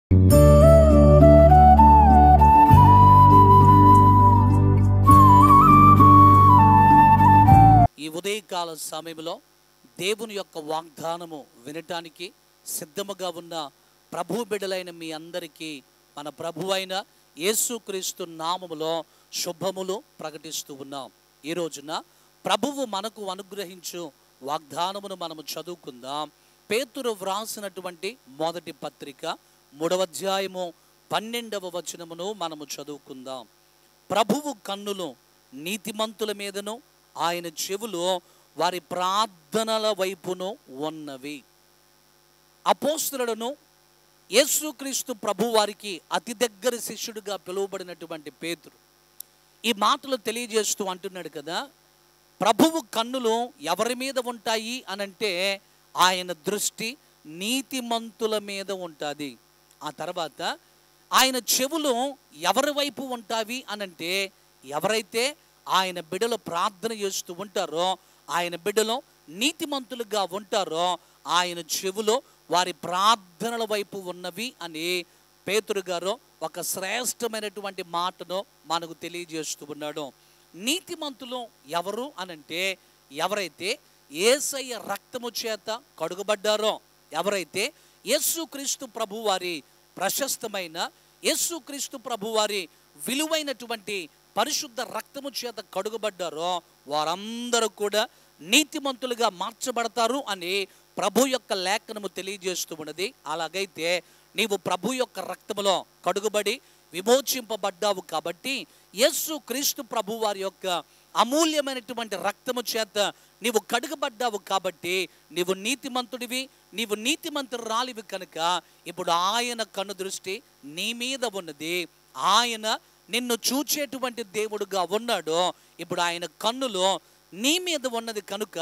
ఈ ఉదయకాల సమయంలో దేవుని యొక్క వాగ్దానము వినటానికి సిద్ధముగా ఉన్న ప్రభు బిడ్డలైన మీ అందరికీ మన ప్రభు అయిన యేసుక్రీస్తు నామములో శుభములు ప్రకటిస్తూ ఉన్నాం. ఈ రోజున ప్రభువు మనకు అనుగ్రహించు వాగ్దానమును మనము చదువుకుందాం. పేతురు వ్రాసినటువంటి మొదటి పత్రిక 3వ అధ్యాయము 12వ వచనమును మనము చదువుకుందాం. ప్రభువు కన్నులు నీతిమంతుల మీదను ఆయన చెవులు వారి ప్రార్థనల వైపును ఉన్నవి. అపోస్తలులను యేసుక్రీస్తు ప్రభు వారికి అతి దగ్గర శిష్యుడిగా పిలువబడినటువంటి పేతురు ఈ మాటలు తెలియజేస్తూ అంటున్నాడు కదా, ప్రభువు కన్నులు ఎవరి మీద ఉంటాయి అనంటే ఆయన దృష్టి నీతిమంతుల మీద ఉంటుంది. ఆ తర్వాత ఆయన చెవులు ఎవరి వైపు ఉంటాయి అనంటే ఎవరైతే ఆయన బిడ్డలు ప్రార్థన చేస్తూ ఉంటారో, ఆయన బిడ్డలు నీతిమంతులుగా ఉంటారో ఆయన చెవులు వారి ప్రార్థనల వైపు ఉన్నవి అని పేతురు గారు ఒక శ్రేష్టమైనటువంటి మాటను మనకు తెలియజేస్తూ ఉన్నాడు. నీతిమంతులు ఎవరు అనంటే ఎవరైతే యేసయ్య రక్తము చేత కడుగబడ్డారో, ఎవరైతే యేసుక్రీస్తు ప్రభు వారి ప్రశస్తమైన యేసుక్రీస్తు ప్రభు వారి విలువైనటువంటి పరిశుద్ధ రక్తము చేత కడుగబడ్డారో వారందరూ కూడా నీతిమంతులుగా మార్చబడతారు అని ప్రభు యొక్క లేఖనము తెలియజేస్తూ ఉన్నది. అలాగైతే నీవు ప్రభు యొక్క రక్తములో కడుగుబడి విమోచింపబడ్డావు కాబట్టి యేసుక్రీస్తు ప్రభు వారి యొక్క అమూల్యమైనటువంటి రక్తము చేత నీవు కడుగబడ్డావు కాబట్టి నీవు నీతిమంతుడివి, నీవు నీతిమంతురాలివి కనుక ఇప్పుడు ఆయన కన్ను దృష్టి నీ మీద ఉన్నది. ఆయన నిన్ను చూచేటువంటి దేవుడుగా ఉన్నాడు. ఇప్పుడు ఆయన కన్నులో నీ మీద ఉన్నది కనుక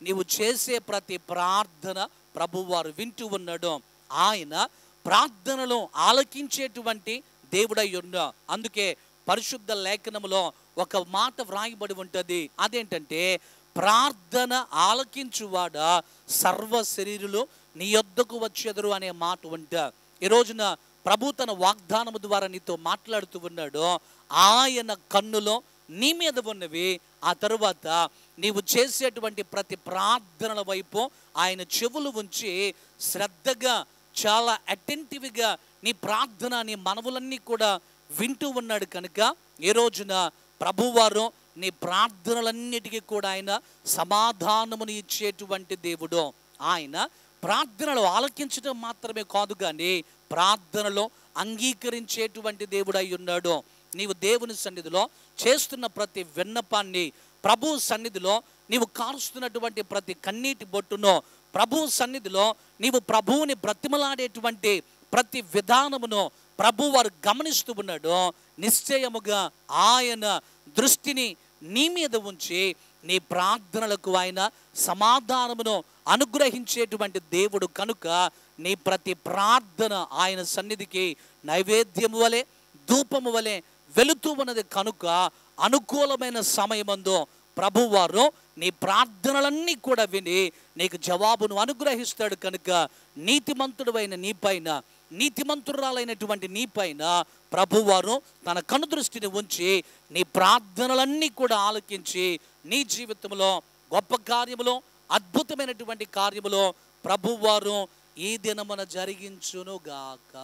నీవు చేసే ప్రతి ప్రార్థన ప్రభువారు వింటూ ఉన్నాడు. ఆయన ప్రార్థనలు ఆలకించేటువంటి దేవుడై ఉన్నా. అందుకే పరిశుద్ధ లేఖనములో ఒక మాట వ్రాయబడి ఉంటుంది. అదేంటంటే, ప్రార్థన ఆలకించువాడ సర్వ శరీరులు నీ యొద్దకు వచ్చెదరు అనే మాట ఉంటా. ఈ రోజున ప్రభు తన వాగ్దానము ద్వారా నీతో మాట్లాడుతూ ఉన్నాడు. ఆయన కన్నులో నీ మీద ఉన్నవి. ఆ తరువాత నీవు చేసేటువంటి ప్రతి ప్రార్థనల వైపు ఆయన చెవులు ఉంచి శ్రద్ధగా, చాలా అటెంటివ్గా నీ ప్రార్థన, నీ మనవులన్నీ కూడా వింటూ ఉన్నాడు కనుక ఈ రోజున ప్రభువారు నీ ప్రార్థనలన్నిటికీ కూడా ఆయన సమాధానమును ఇచ్చేటువంటి దేవుడు. ఆయన ప్రార్థనలు ఆలకించడం మాత్రమే కాదు కానీ ప్రార్థనలో అంగీకరించేటువంటి దేవుడై ఉన్నాడు. నీవు దేవుని సన్నిధిలో చేస్తున్న ప్రతి విన్నపాన్ని, ప్రభు సన్నిధిలో నీవు కారుస్తున్నటువంటి ప్రతి కన్నీటి బొట్టును, ప్రభు సన్నిధిలో నీవు ప్రభువుని బ్రతిమలాడేటువంటి ప్రతి విధానమును ప్రభు వారు గమనిస్తూ ఉన్నాడు. నిశ్చయముగా ఆయన దృష్టిని నీ మీద ఉంచి నీ ప్రార్థనలకు ఆయన సమాధానమును అనుగ్రహించేటువంటి దేవుడు కనుక నీ ప్రతి ప్రార్థన ఆయన సన్నిధికి నైవేద్యము వలె, ధూపము వలె వెళుతూ ఉన్నది కనుక అనుకూలమైన సమయమందు ప్రభువారు నీ ప్రార్థనలన్నీ కూడా విని నీకు జవాబును అనుగ్రహిస్తాడు. కనుక నీతిమంతుడైన నీపైన, నీతిమంతురాలైనటువంటి నీపైన ప్రభువారు తన కనుదృష్టిని ఉంచి నీ ప్రార్థనలన్నీ కూడా ఆలకించి నీ జీవితంలో గొప్ప కార్యములో, అద్భుతమైనటువంటి కార్యములో ప్రభువారు ఈ దినమున జరిగించునుగాక.